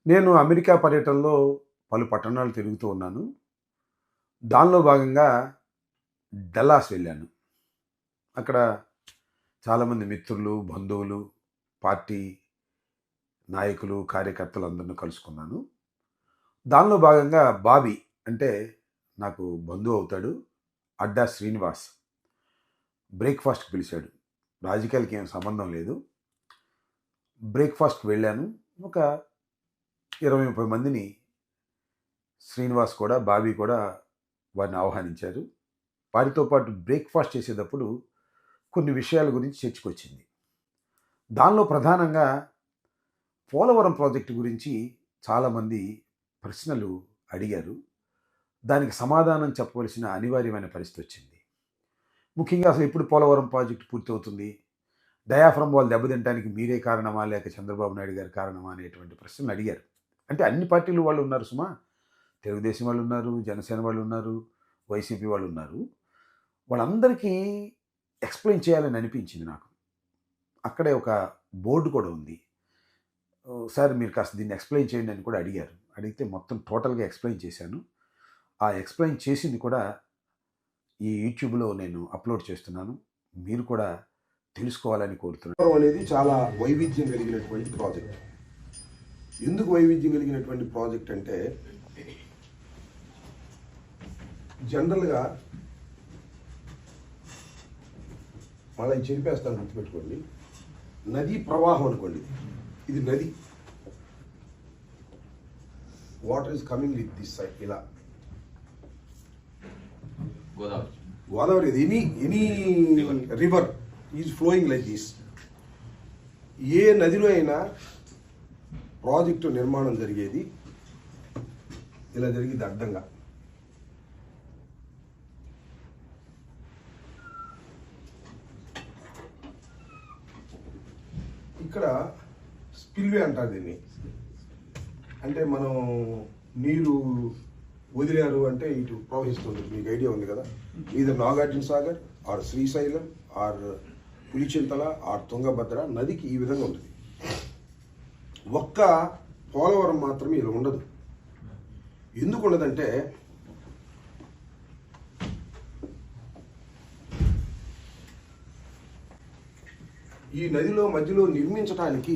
నేను అమెరికా పర్యటనలో పలు పట్టణాలు తిరుగుతూ ఉన్నాను. దానిలో భాగంగా డల్లాస్ వెళ్ళాను. అక్కడ చాలామంది మిత్రులు, బంధువులు, పార్టీ నాయకులు, కార్యకర్తలు అందరిని కలుసుకున్నాను. దానిలో భాగంగా బాబీ అంటే నాకు బంధువు అవుతాడు. అడ్డా శ్రీనివాస్ బ్రేక్‌ఫాస్ట్‌కి పిలిచాడు. రాజకీయాలకి ఏం సంబంధం లేదు. బ్రేక్‌ఫాస్ట్‌కి వెళ్ళాను. ఒక 20, 30 మందిని శ్రీనివాస్ కూడా, బాబీ కూడా వారిని ఆహ్వానించారు. వారితో పాటు బ్రేక్‌ఫాస్ట్ చేసేటప్పుడు కొన్ని విషయాల గురించి చర్చకొచ్చింది. దానిలో ప్రధానంగా పోలవరం ప్రాజెక్టు గురించి చాలామంది ప్రశ్నలు అడిగారు. దానికి సమాధానం చెప్పవలసిన అనివార్యమైన పరిస్థితి వచ్చింది. ముఖ్యంగా అసలు ఎప్పుడు పోలవరం ప్రాజెక్టు పూర్తవుతుంది? డయాఫ్రమ్ వాల్ దెబ్బతినటానికి మీరే కారణమా? లేక చంద్రబాబు నాయుడు గారు కారణమా? అనేటువంటి ప్రశ్నలు అడిగారు. అంటే అన్ని పార్టీలు వాళ్ళు ఉన్నారు సుమా. తెలుగుదేశం వాళ్ళు ఉన్నారు, జనసేన వాళ్ళు ఉన్నారు, వైసీపీ వాళ్ళు ఉన్నారు. వాళ్ళందరికీ ఎక్స్‌ప్లెయిన్ చేయాలని అనిపించింది నాకు. అక్కడే ఒక బోర్డ్ కూడా ఉంది. సార్ మీరు కాస్త దీన్ని ఎక్స్‌ప్లెయిన్ చేయండి అని కూడా అడిగారు. అడిగితే మొత్తం టోటల్‌గా ఎక్స్‌ప్లెయిన్ చేశాను. ఆ ఎక్స్‌ప్లెయిన్ చేసింది కూడా ఈ యూట్యూబ్‌లో నేను అప్‌లోడ్ చేస్తున్నాను. మీరు కూడా తెలుసుకోవాలని కోరుతున్నాను. అనేది చాలా వైవిధ్యం కలిగినటువంటి ప్రాజెక్ట్. ఎందుకు వైవిధ్యం కలిగినటువంటి ప్రాజెక్ట్ అంటే జనరల్గా మళ్ళీ చెప్పేస్తాను, గుర్తుపెట్టుకోండి. నదీ ప్రవాహం అనుకోండి, ఇది నది. Water is coming with this side, ఇలా Godavari any river is flowing like this. ఏ నదిలో అయినా ప్రాజెక్టు నిర్మాణం జరిగేది ఇలా జరిగింది అడ్డంగా. ఇక్కడ స్పిల్వే అంటారు దీన్ని. అంటే మనం నీరు వదిలారు అంటే ఇటు ప్రవహిస్తుంది. మీకు ఐడియా ఉంది కదా, ఇది Nagarjuna Sagar or Srisailam or Pulichintala or Tungabhadra నదికి ఈ విధంగా ఉంటుంది. ఒక్క పోలవరం మాత్రమే ఇలా ఉండదు. ఎందుకు ఉండదంటే ఈ నదిలో మధ్యలో నిర్మించడానికి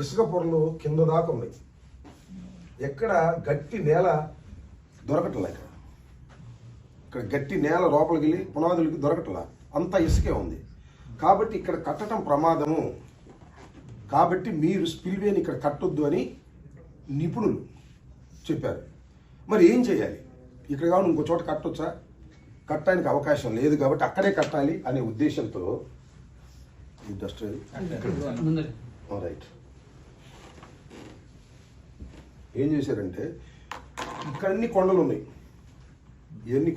ఇసుక పొరలు కింద దాకా ఉన్నాయి. ఎక్కడ గట్టి నేల దొరకట్లే. ఇక్కడ గట్టి నేల లోపలికి వెళ్ళి పునాదులకి దొరకట్లా, అంతా ఇసుకే ఉంది. కాబట్టి ఇక్కడ కట్టడం ప్రమాదము. కాబట్టి మీరు స్పిల్వేని ఇక్కడ కట్టొద్దు అని నిపుణులు చెప్పారు. మరి ఏం చేయాలి? ఇక్కడ కావాలి ఇంకో చోట కట్టొచ్చా? కట్టడానికి అవకాశం లేదు కాబట్టి అక్కడే కట్టాలి అనే ఉద్దేశంతో జస్ట్ రైట్ ఏం చేశారంటే, ఇక్కడ అన్ని కొండలు ఉన్నాయి. ఇవన్నీ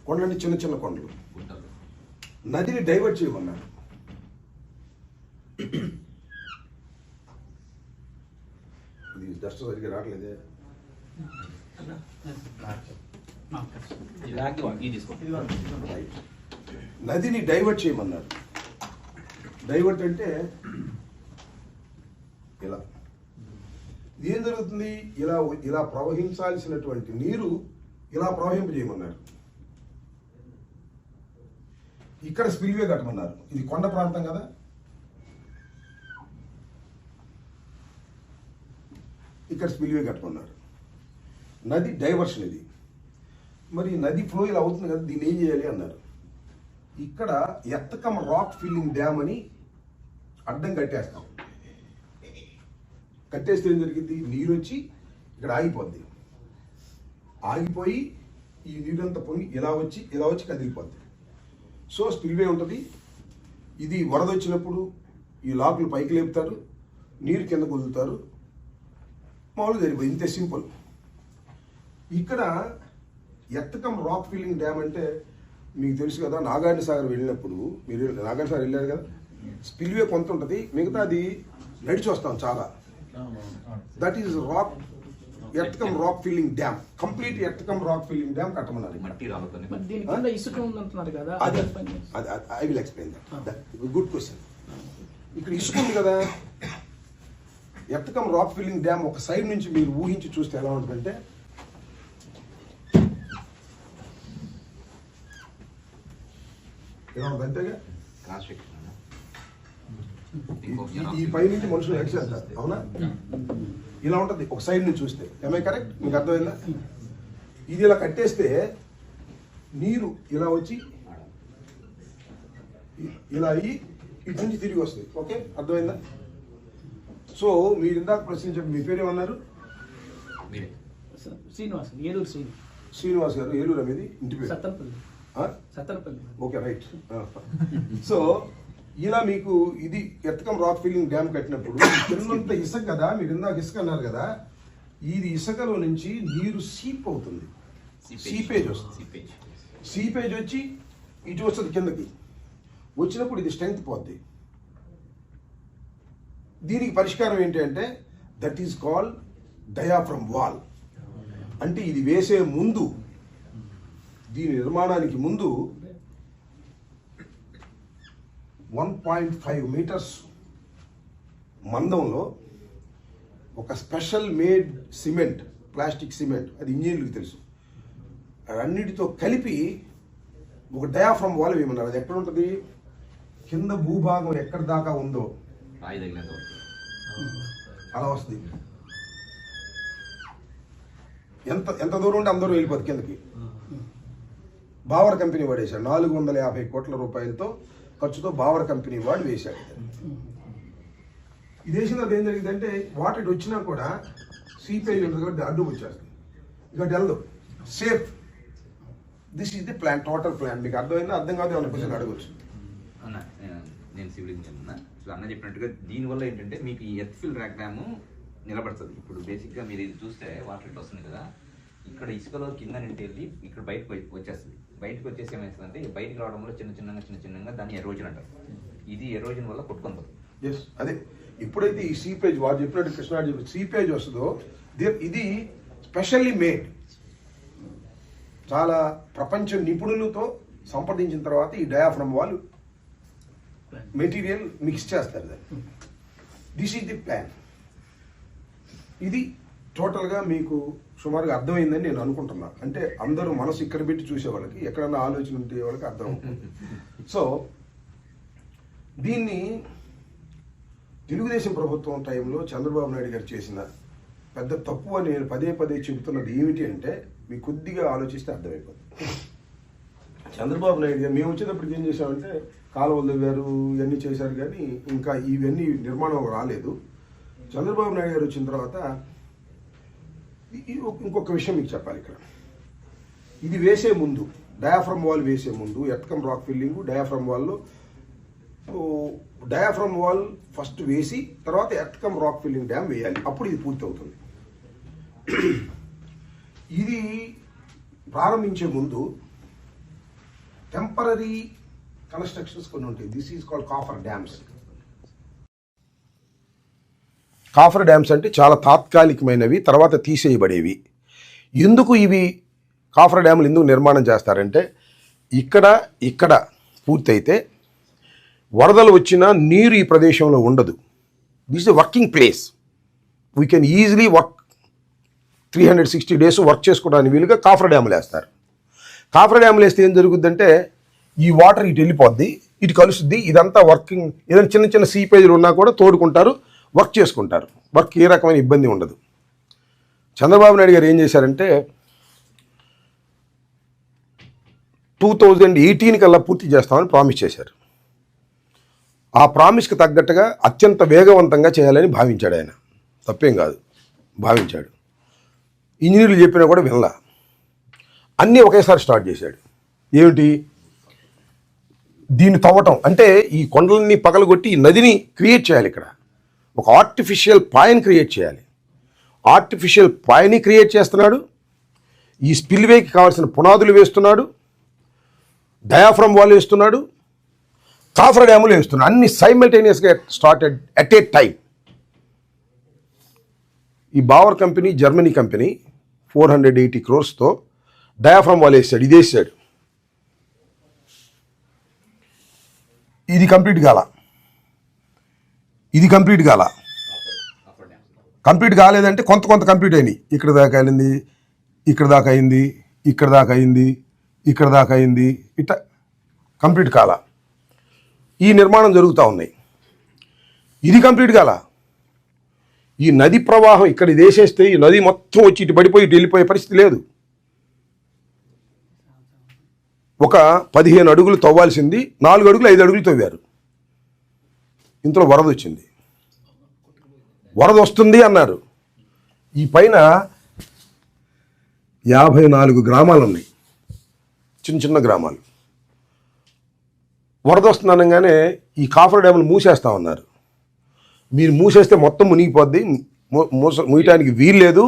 కొండలన్నీ చిన్న చిన్న కొండలు. నదిని డైవర్ట్ చేయమన్నారు. ఇది జస్ట్ సరిగ్గా రావట్లేదే. నదిని డైవర్ట్ చేయమన్నారు. డైవర్ట్ అంటే ఇలా. ఏం జరుగుతుంది? ఇలా ప్రవహించాల్సినటువంటి నీరు ఇలా ప్రవహింపజేయమన్నారు. ఇక్కడ స్పిల్వే కట్టమన్నారు. ఇది కొండ ప్రాంతం కదా, ఇక్కడ స్పిల్వే కట్టమన్నారు. నది డైవర్షన్ ఇది. మరి నది ఫ్లో ఇలా అవుతుంది కదా, దీన్ని ఏం చేయాలి అన్నారు. ఇక్కడ ఎత్తకం రాక్ ఫిల్లింగ్ డ్యామ్ అని అడ్డం కట్టేస్తాం. కట్టేస్తే ఏం జరిగింది? నీరు వచ్చి ఇక్కడ ఆగిపోద్ది. ఆగిపోయి ఈ నీరంతా పొంగి ఇలా వచ్చి కదిలిపోద్ది. సో స్పిల్వే ఉంటుంది. ఇది వరద వచ్చినప్పుడు ఈ లాకులు పైకి లేపుతారు, నీరు కిందకు వదులుతారు, మామూలుగా జరిగిపోయి. ఇంతే సింపుల్. ఇక్కడ ఎత్తకం రాక్ ఫిల్లింగ్ డ్యామ్ అంటే మీకు తెలుసు కదా, నాగార్జున సాగర్ వెళ్ళినప్పుడు, మీరు నాగార్జున సాగర్ వెళ్ళారు కదా, స్పిల్వే కొంత ఉంటుంది, మిగతా అది నడిచి వస్తాం చాలా. That is rock earth cum rock filling dam, complete earth cum rock filling dam కట్టమన్నారు. మట్టి రాళ్ళతోనే. మరి దీని కింద ఇసుక ఉందంటున్నారు కదా, అది అది పని చేస్తుంది. I will explain that. Good question. ఇక్కడ ఇసుక ఉంది కదా, earth cum rock filling dam ఒక సైడ్ నుంచి మీరు ఊహించి చూస్తే ఎలా ఉంటుందంటే ఎలా ఉంటుంది అంతేగా. Cross section. ఈ పై నుంచి మనుషులు ఎక్స్ వెళ్తారు, అవునా? ఇలా ఉంటుంది ఒక సైడ్ నుంచి చూస్తే. MI correct? మీకు అర్థమైందా? ఇది ఇలా కట్టేస్తే నీరు ఇలా వచ్చి ఇలా అయ్యి ఇటు నుంచి తిరిగి వస్తుంది. ఓకే, అర్థమైందా? సో మీరు ఇందాక ప్రశ్నించండి, మీ పేరు ఏమన్నారు? మీరే. శ్రీనివాస్, ఏలూరు శ్రీనివాస్ గారు. ఏలూరు అనేది ఇంటి పేరు? Sattenapalli. Sattenapalli. Okay, right. So ఇలా మీకు ఇది earth cum rock filling dam కట్టినప్పుడు కిందంత ఇసుక కదా, మీరు ఇందాక ఇసుక అన్నారు కదా, ఇది ఇసుకలో నుంచి నీరు సీప్ అవుతుంది, సీపేజ్ వస్తుంది. సీపేజ్ వచ్చి ఇటు వస్తుంది కిందకి. వచ్చినప్పుడు ఇది స్ట్రెంగ్త్ పోద్ది. దీనికి పరిష్కారం ఏంటి అంటే that is called diaphragm wall. అంటే ఇది వేసే ముందు, దీని నిర్మాణానికి ముందు 1.5 మీటర్స్ మందంలో ఒక special made cement, plastic cement, అది ఇంజనీర్లకు తెలుసు, అన్నిటితో కలిపి ఒక డయాఫ్రమ్ వాల్ వేయమన్నారు. అది ఎక్కడ ఉంటుంది? కింద భూభాగం ఎక్కడ దాకా ఉందో రాయి తగిలేంత వరకు అలా వస్తుంది. ఎంత ఎంత దూరం ఉంటే అందరూ వెళ్ళిపోతుంది కిందకి. బావర్ కంపెనీ వాడు వేశాడు 450 కోట్ల రూపాయలతో ఖర్చుతో బావర్ కంపెనీ వాడు వేశాడు. ఇది వేసిన తర్వాత ఏం జరిగిందంటే వాటర్ ఇటు వచ్చినా కూడా సీపేజ్ ఉంటుంది కాబట్టి అడ్డు వచ్చేస్తుంది. ఇక వెళ్ళదు, safe. This is the plan, total plan. మీకు అర్థమైందా? అర్థం కాదు ఏమైనా క్వశ్చన్ అడగచ్చు. అన్న నేను సివిల్ ఇంజనీర్ అన్న. సో అన్న చెప్పినట్టుగా దీనివల్ల ఏంటంటే మీకు ఈ ఎర్త్ ఫిల్ ర్యాక్ డ్యామ్ నిలబడుతుంది. ఇప్పుడు బేసిక్గా మీరు ఇది చూస్తే వాటర్ ఇట్ వస్తుంది కదా, ఇక్కడ ఇసుకలో కింద నుండి వెళ్ళి ఇక్కడ బయటకు వచ్చేస్తుంది. బయటకు వచ్చేసి ఏమవుతుందంటే బయటకు రావడంలో చిన్న చిన్నగా దాన్ని ఎరోజన్ అంటారు. ఇది ఎరోజన్ వల్ల కొట్టుకుంటుంది. ఎస్, అదే. ఇప్పుడైతే ఈ సీపేజ్ వాడు చెప్పినట్టు కృష్ణాడు చెప్పి సీపేజ్ వస్తుందో ఇది స్పెషల్లీ మేడ్, చాలా ప్రపంచ నిపుణులతో సంప్రదించిన తర్వాత ఈ డయాఫ్రమ్ వాళ్ళు మెటీరియల్ మిక్స్ చేస్తారు. దాన్ని దిస్ ఈజ్ ది ప్లాన్. ఇది టోటల్గా మీకు సుమారుగా అర్థమైందని నేను అనుకుంటున్నా. అంటే అందరూ మనసు ఇక్కడ పెట్టి చూసే వాళ్ళకి, ఎక్కడన్నా ఆలోచన ఉంటే వాళ్ళకి అర్థం అవుతుంది. సో దీన్ని తెలుగుదేశం ప్రభుత్వం టైంలో చంద్రబాబు నాయుడు గారు చేసిన పెద్ద తప్పు అని నేను పదే పదే చెబుతున్నది ఏమిటి అంటే మీకు కొద్దిగా ఆలోచిస్తే అర్థమైపోతుంది. చంద్రబాబు నాయుడు గారు మేము వచ్చేటప్పటికి ఏం చేశామంటే కాలువలు తవ్వారు, ఇవన్నీ చేశారు, కానీ ఇంకా ఇవన్నీ నిర్మాణం రాలేదు. చంద్రబాబు నాయుడు గారు వచ్చిన తర్వాత ఇంకొక విషయం మీకు చెప్పాలి. ఇక్కడ ఇది వేసే ముందు, డయాఫ్రమ్ వాల్ వేసే ముందు, earth cum rock filling diaphragm వాల్లో, డయాఫ్రమ్ వాల్ ఫస్ట్ వేసి తర్వాత earth cum rock filling dam వేయాలి. అప్పుడు ఇది పూర్తి అవుతుంది. ఇది ప్రారంభించే ముందు టెంపరీ కన్స్ట్రక్షన్స్ కొన్ని ఉంటాయి. This is called coffer dams. Coffer dams అంటే చాలా తాత్కాలికమైనవి, తర్వాత తీసేయబడేవి. ఎందుకు ఇవి కాఫర్ డ్యాములు ఎందుకు నిర్మాణం చేస్తారంటే ఇక్కడ పూర్తయితే వరదలు వచ్చినా నీరు ఈ ప్రదేశంలో ఉండదు. This is working place. We can easily work 360 days work చేసుకోవడానికి వీలుగా కాఫర్ డ్యాములు వేస్తారు. కాఫర్ డ్యాములు వేస్తే ఏం జరుగుద్దంటే ఈ వాటర్ ఇటు వెళ్ళిపోద్ది, ఇటు కలుస్తుంది. ఇదంతా వర్కింగ్. ఏదైనా చిన్న చిన్న సీపేజ్లు ఉన్నా కూడా తోడుకుంటారు, వర్క్ చేసుకుంటారు. వర్క్ ఏ రకమైన ఇబ్బంది ఉండదు. చంద్రబాబు నాయుడు గారు ఏం చేశారంటే 2018 కల్లా పూర్తి చేస్తామని ప్రామిస్ చేశారు. ఆ ప్రామిస్కి తగ్గట్టుగా అత్యంత వేగవంతంగా చేయాలని భావించాడు ఆయన. తప్పేం కాదు, భావించాడు. ఇంజనీర్లు చెప్పినా కూడా వినలా. అన్నీ ఒకేసారి స్టార్ట్ చేశాడు. ఏమిటి? దీన్ని తవ్వటం అంటే ఈ కొండలన్నీ పగలగొట్టి ఈ నదిని క్రియేట్ చేయాలి. ఇక్కడ ఒక ఆర్టిఫిషియల్ పాయని క్రియేట్ చేయాలి. ఆర్టిఫిషియల్ పాయని క్రియేట్ చేస్తున్నాడు. ఈ స్పిల్వేకి కావాల్సిన పునాదులు వేస్తున్నాడు, డయాఫ్రమ్ వాల్ వేస్తున్నాడు, కాఫర్ డ్యాములు వేస్తున్నాడు. అన్ని సైమల్టేనియస్గా స్టార్టెడ్ అట్ ఏ టైం. ఈ బావర్ కంపెనీ జర్మనీ కంపెనీ 480 crores-తో డయాఫ్రమ్ వాల్ వేసాడు. ఇది వేసాడు, ఇది కంప్లీట్ కాల, ఇది కంప్లీట్ కాల. కంప్లీట్ కాలేదంటే కొంత కంప్లీట్ అయినాయి. ఇక్కడ దాకా అయింది, ఇక్కడ దాకా అయింది, ఇక్కడ దాకా అయింది, ఇక్కడ దాకా అయింది, ఇట్లా కంప్లీట్ కాల. ఈ నిర్మాణం జరుగుతూ ఉన్నాయి. ఇది కంప్లీట్ కాల. ఈ నది ప్రవాహం ఇక్కడ ఇది వేసేస్తే ఈ నది మొత్తం వచ్చి ఇటు పడిపోయి ఇటు వెళ్ళిపోయే పరిస్థితి లేదు. ఒక 15 అడుగులు తవ్వాల్సింది 4 అడుగులు 5 అడుగులు తవ్వారు. ఇంతలో వరద వచ్చింది. వరద వస్తుంది అన్నారు. ఈ పైన 54 గ్రామాలు ఉన్నాయి, చిన్న చిన్న గ్రామాలు. వరద వస్తుంది అనగానే ఈ కాఫర్ డ్యాములు మూసేస్తా ఉన్నారు. మీరు మూసేస్తే మొత్తం మునిగిపోద్ది, మూయటానికి వీల్లేదు,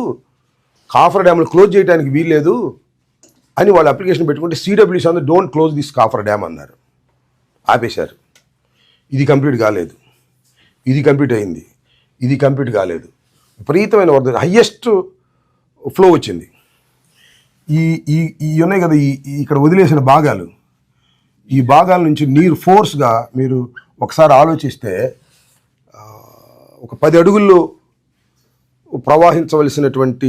కాఫర్ డ్యాములు క్లోజ్ చేయడానికి వీల్లేదు అని వాళ్ళు అప్లికేషన్ పెట్టుకుంటే సిడబ్ల్యూసీ అందరూ don't close this coffer dam అన్నారు. ఆపేశారు. ఇది కంప్లీట్ కాలేదు, ఇది కంప్లీట్ అయింది, ఇది కంప్లీట్ కాలేదు. విపరీతమైన వరద, హయ్యెస్ట్ ఫ్లో వచ్చింది. ఈ ఈ ఉన్నాయి కదా, ఇక్కడ వదిలేసిన భాగాలు, ఈ భాగాల నుంచి నీరు ఫోర్స్గా మీరు ఒకసారి ఆలోచిస్తే ఒక 10 అడుగుల్లో ప్రవహించవలసినటువంటి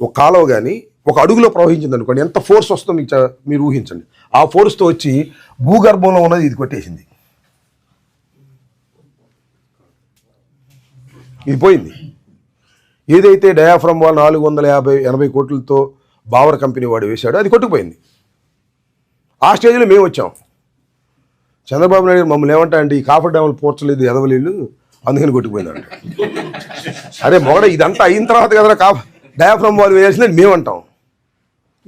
ఒక కాలువ కానీ 1 అడుగులో ప్రవహించింది అనుకోండి, ఎంత ఫోర్స్ వస్తుందో మీరు ఊహించండి. ఆ ఫోర్స్తో వచ్చి భూగర్భంలో ఉన్నది ఇది కొట్టేసింది, ఇది పోయింది. ఏదైతే డయాఫ్రమ్ వాల్ 480 కోట్లతో బావర్ కంపెనీ వాడు వేశాడో అది కొట్టుకుపోయింది. ఆ స్టేజ్లో మేము వచ్చాం. చంద్రబాబు నాయుడు మమ్మల్ని ఏమంటా అంటే ఈ కాఫర్ డ్యాములు పోర్చలేదు ఎదవలీళ్ళు, అందుకని కొట్టుకుపోయిందంట. అరే మొగడ, ఇదంతా అయిన తర్వాత కదా డయాఫ్రమ్ వాల్ వేయాల్సిందని మేము అంటాం.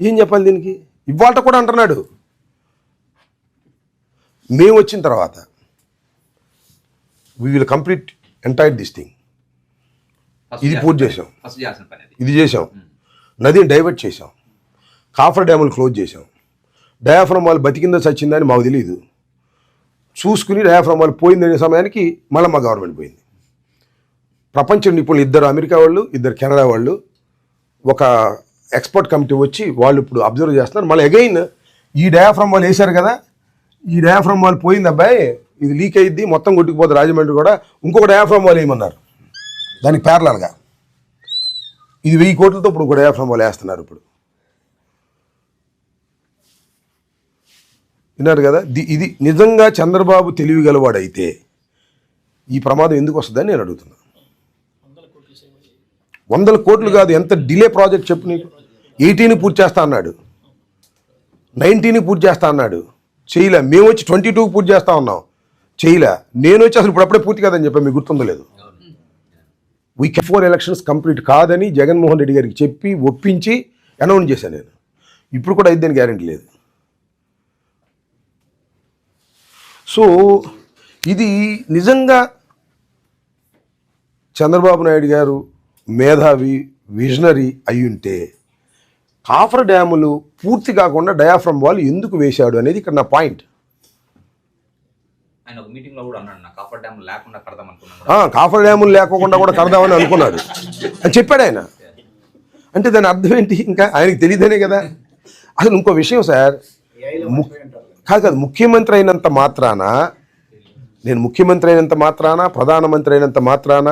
ఏం చెప్పాలి దీనికి? ఇవాళ కూడా అంటున్నాడు. మేము వచ్చిన తర్వాత we will complete entire this thing. ఇది పూర్తి చేసాం, ఇది చేసాం, నదిని డైవర్ట్ చేసాం, కాఫర్ డ్యాములు క్లోజ్ చేసాం. డయాఫ్రమ్ వాల్ బతికిందో చచ్చిందా అని మాకు తెలియదు. చూసుకుని డయాఫ్రమ్ వాల్ పోయిందనే సమయానికి మళ్ళీ మా గవర్నమెంట్ పోయింది. ప్రపంచ నిపుణులు 2 అమెరికా వాళ్ళు, 2 కెనడా వాళ్ళు, ఒక ఎక్స్పర్ట్ కమిటీ వచ్చి వాళ్ళు ఇప్పుడు అబ్జర్వ్ చేస్తున్నారు. మళ్ళీ అగైన్ ఈ డయాఫ్రమ్ వాల్ వేశారు కదా, ఈ డయాఫ్రమ్ వాల్ పోయింది అబ్బాయి, ఇది లీక్ అయ్యిద్ది, మొత్తం కొట్టుకుపోతుంది రాజమండ్రి కూడా, ఇంకొక డయాఫ్రమ్ వాల్ వేయమన్నారు. దానికి ప్యారలల్గా ఇది 1000 కోట్లతో ఇప్పుడు ఒక డయాఫ్రమ్ వాల్ వేస్తున్నారు. ఇప్పుడు విన్నారు కదా. ఇది నిజంగా చంద్రబాబు తెలివిగలవాడైతే ఈ ప్రమాదం ఎందుకు వస్తుందని నేను అడుగుతున్నాను. 100 కోట్లు కాదు, ఎంత డిలే ప్రాజెక్ట్ చెప్పు నీకు. 18 పూర్తి చేస్తా అన్నాడు, 19 పూర్తి చేస్తా అన్నాడు, చేయలే. మేము వచ్చి 22 పూర్తి చేస్తా ఉన్నాం, చేయలే. నేను వచ్చి అసలు ఇప్పుడు అప్పుడే పూర్తి కాదని చెప్పాను, మీకు గుర్తుందో లేదు. వీక్ 4 ఎలక్షన్స్ కంప్లీట్ కాదని జగన్మోహన్ రెడ్డి గారికి చెప్పి ఒప్పించి అనౌన్స్ చేశాను నేను. ఇప్పుడు కూడా అయిద్దని గ్యారెంటీ లేదు. సో ఇది నిజంగా చంద్రబాబు నాయుడు గారు మేధావి, విజనరీ అయ్యుంటే కాఫర్ డ్యాములు పూర్తి కాకుండా డయాఫ్రమ్ వాల్ ఎందుకు వేశాడు అనేది ఇక్కడ నా పాయింట్. ఆయన ఒక మీటింగ్లో కూడా అన్నాడు, కాఫర్ డ్యామ్ లేకుండా కడదాం అనుకున్నాను. కాఫర్ డ్యాములు లేకుండా కూడా కడదామని అనుకున్నాడు అని చెప్పాడు ఆయన. అంటే దాని అర్థం ఏంటి? ఇంకా ఆయనకి తెలియదనే కదా. అసలు ఇంకో విషయం సార్, కాదు ముఖ్యమంత్రి అయినంత మాత్రాన, నేను ముఖ్యమంత్రి అయినంత మాత్రాన, ప్రధానమంత్రి అయినంత మాత్రాన,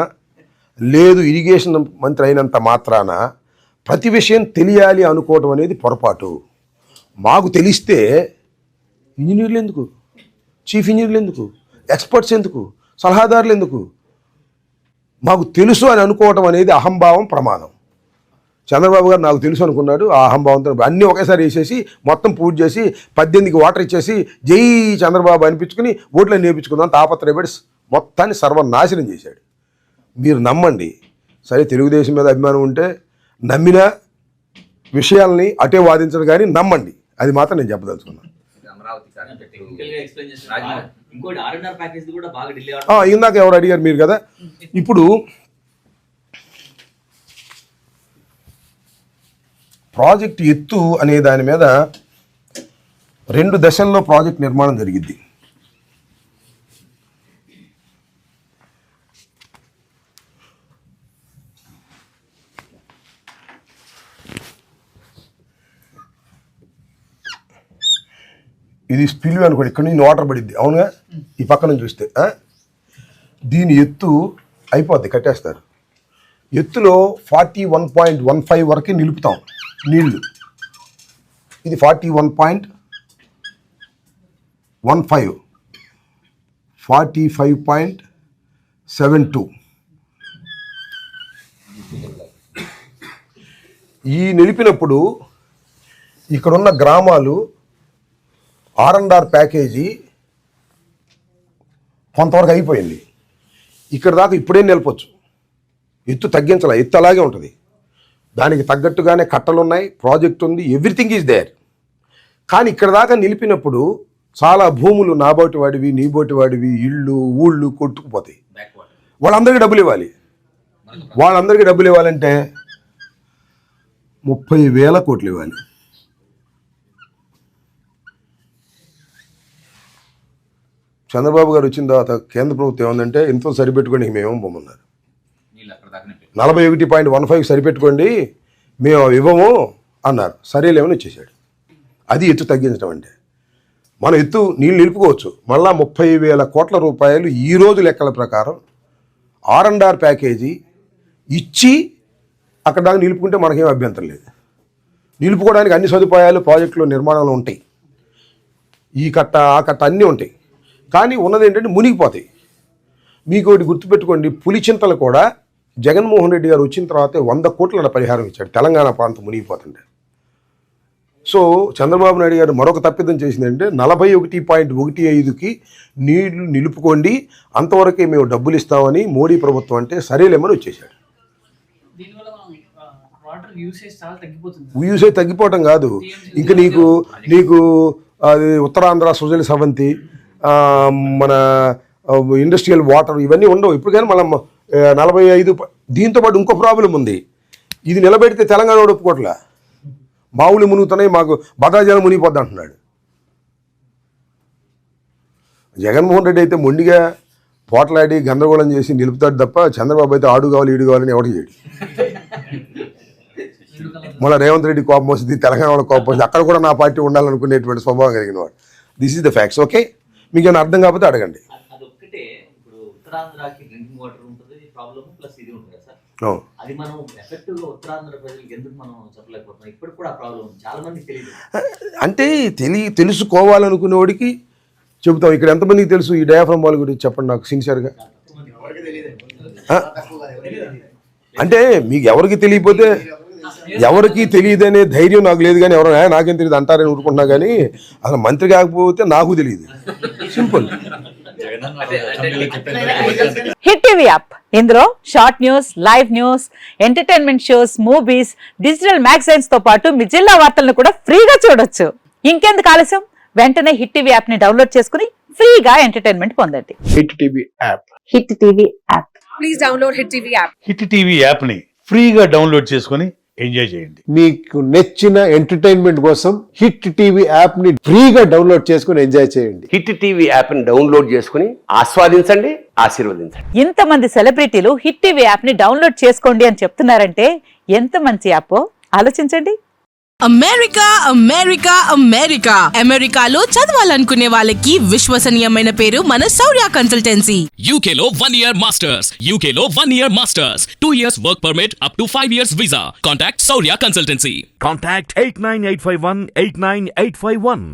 లేదు ఇరిగేషన్ మంత్రి అయినంత మాత్రాన ప్రతి విషయం తెలియాలి అనుకోవటం అనేది పొరపాటు. మాకు తెలిస్తే ఇంజనీర్లు ఎందుకు, చీఫ్ ఇంజనీర్లు ఎందుకు, ఎక్స్పర్ట్స్ ఎందుకు, సలహాదారులు ఎందుకు? మాకు తెలుసు అని అనుకోవటం అనేది అహంభావం, ప్రమాదం. చంద్రబాబు గారు నాకు తెలుసు అనుకున్నాడు, ఆ అహంభావంతో అన్నీ ఒకేసారి వేసేసి మొత్తం పూర్తి చేసి 18కి వాటర్ ఇచ్చేసి జై చంద్రబాబు అనిపించుకుని ఓట్లను నేర్పించుకుందాం తాపత్రయపడి మొత్తాన్ని సర్వనాశనం చేశాడు. మీరు నమ్మండి. సరే, తెలుగుదేశం మీద అభిమానం ఉంటే నమ్మిన విషయాల్ని అటే వాదించడం, కానీ నమ్మండి, అది మాత్రం నేను చెప్పదలుచుకున్నాను. ఇందాక ఎవరు అడిగారు మీరు కదా. ఇప్పుడు ప్రాజెక్ట్ ఎత్తు అనే దాని మీద 2 దశల్లో ప్రాజెక్ట్ నిర్మాణం జరిగింది. ఇది స్పిల్ అనుకోండి, ఇక్కడ నుంచి వాటర్ పడిద్ది అవునుగా, ఈ పక్క నుంచి చూస్తే దీని ఎత్తు అయిపోద్ది, కట్టేస్తారు. ఎత్తులో 41.15 వరకు నిలుపుతాం నీళ్లు. ఇది 41.15, 45.72. ఈ నిలిపినప్పుడు ఇక్కడున్న గ్రామాలు R&R ప్యాకేజీ కొంతవరకు అయిపోయింది. ఇక్కడ దాకా ఇప్పుడే నిలపొచ్చు, ఎత్తు తగ్గించాల, ఎత్తు అలాగే ఉంటుంది. దానికి తగ్గట్టుగానే కట్టలు ఉన్నాయి, ప్రాజెక్ట్ ఉంది, ఎవ్రీథింగ్ ఈజ్ దేర్. కానీ ఇక్కడ దాకా నిలిపినప్పుడు చాలా భూములు నాబోటి వాడివి, నీబోటి వాడివి, ఇళ్ళు ఊళ్ళు కొట్టుకుపోతాయి. వాళ్ళందరికీ డబ్బులు ఇవ్వాలి. వాళ్ళందరికీ డబ్బులు ఇవ్వాలంటే 30,000 కోట్లు ఇవ్వాలి. చంద్రబాబు గారు వచ్చిన తర్వాత కేంద్ర ప్రభుత్వం ఏమందంటే ఎంతో సరిపెట్టుకోండి, మేమేమో పొమ్మన్నారు. 41.15 సరిపెట్టుకోండి, మేము ఇవ్వము అన్నారు. సరేలేమని వచ్చేసాడు. అది ఎత్తు తగ్గించడం అంటే. మనం ఎత్తు నీళ్ళు నిలుపుకోవచ్చు. మళ్ళా 30,000 కోట్ల రూపాయలు ఈ రోజు లెక్కల ప్రకారం R&R ప్యాకేజీ ఇచ్చి అక్కడ దాకా నిలుపుకుంటే మనకేం అభ్యంతరం లేదు. నిలుపుకోవడానికి అన్ని సదుపాయాలు ప్రాజెక్టులో నిర్మాణంలో ఉంటాయి. ఈ కట్ట ఆ కట్ట అన్నీ ఉంటాయి. కానీ ఉన్నది ఏంటంటే మునిగిపోతాయి. మీకు ఒకటి గుర్తుపెట్టుకోండి, పులిచింతలు కూడా జగన్మోహన్ రెడ్డి గారు వచ్చిన తర్వాతే 100 కోట్ల పరిహారం ఇచ్చాడు తెలంగాణ ప్రాంతం మునిగిపోతుంటే. సో చంద్రబాబు నాయుడు గారు మరొక తప్పిదం చేసిందంటే 41.15కి నీళ్లు నిలుపుకోండి, అంతవరకే మేము డబ్బులు ఇస్తామని మోడీ ప్రభుత్వం అంటే సరేలేమని వచ్చేసాడు. యూసేజ్ తగ్గిపోవటం కాదు, ఇంకా నీకు అది ఉత్తరాంధ్ర సుజల సవంతి, మన ఇండస్ట్రియల్ వాటర్ ఇవన్నీ ఉండవు. ఇప్పటికైనా మళ్ళీ 45. దీంతో పాటు ఇంకో ప్రాబ్లం ఉంది. ఇది నిలబెడితే తెలంగాణ ఒప్పుకోట్లా, బావులు మునుగుతున్నాయి, మాకు భద్రాచలం మునిగిపోద్ది అంటున్నాడు. జగన్మోహన్ రెడ్డి అయితే మొండిగా పోట్లాడి గందరగోళం చేసి నిలుపుతాడు తప్ప, చంద్రబాబు అయితే ఆడు కావాలి ఈడు కావాలని ఎవరికి చేయడు. మళ్ళీ రేవంత్ రెడ్డి కోపం వస్తుంది, తెలంగాణ కోపం వస్తుంది, అక్కడ కూడా నా పార్టీ ఉండాలనుకునేటువంటి స్వభావం కలిగిన వాడు. This is the facts. Okay, మీకు ఏమైనా అర్థం కాకపోతే అడగండి. అంటే తెలుసుకోవాలనుకునేవాడికి చెబుతాం. ఇక్కడ ఎంతమందికి తెలుసు ఈ డయాఫ్రమ్ వాల్ గురించి చెప్పండి నాకు సిన్సియర్గా. అంటే మీకు ఎవరికి తెలియకపోతే, ఎవరికి తెలియదనే ధైర్యం నాకు లేదు. కానీ ఎవరైనా నాకేం తెలియదు అంటారని ఊరుకుంటున్నా, కానీ అసలు మంత్రి కాకపోతే నాకు తెలియదు. సింపుల్. హిట్ టీవీ యాప్, ఇందులో short news, live news, entertainment shows, movies, digital magazines తో పాటు మీ జిల్లా వార్తలను కూడా ఫ్రీగా చూడొచ్చు. ఇంకెందుకు ఆలస్యం, వెంటనే హిట్ టీవీ యాప్ ని డౌన్లోడ్ చేసుకుని ఫ్రీగా ఎంటర్టైన్మెంట్ పొందండి. Hit TV app. Hit TV app. Please download hit TV app. Hit TV app ని ఫ్రీగా డౌన్లోడ్ చేసుకొని ఎంజాయ్ చేయండి. మీకు నచ్చిన ఎంటర్టైన్మెంట్ కోసం హిట్ టీవీ యాప్ ని ఫ్రీగా డౌన్లోడ్ చేసుకుని ఎంజాయ్ చేయండి. హిట్ టీవీ యాప్ ని డౌన్లోడ్ చేసుకుని ఆస్వాదించండి, ఆశీర్వదించండి. ఇంతమంది సెలబ్రిటీలు హిట్ టీవీ యాప్ ని డౌన్లోడ్ చేసుకోండి అని చెప్తున్నారంటే ఎంత మంచి యాప్ ఆలోచించండి. అమెరికా అమెరికా అమెరికా అమెరికాలో చదవాలనుకునే వాళ్ళకి విశ్వసనీయమైన పేరు మన శౌర్య కన్సల్టెన్సీ. UK లో 1 year masters, UK లో 1 year masters, 2 years work permit up to 5 years visa. Contact Saurya Consultancy. Contact 89851 89851.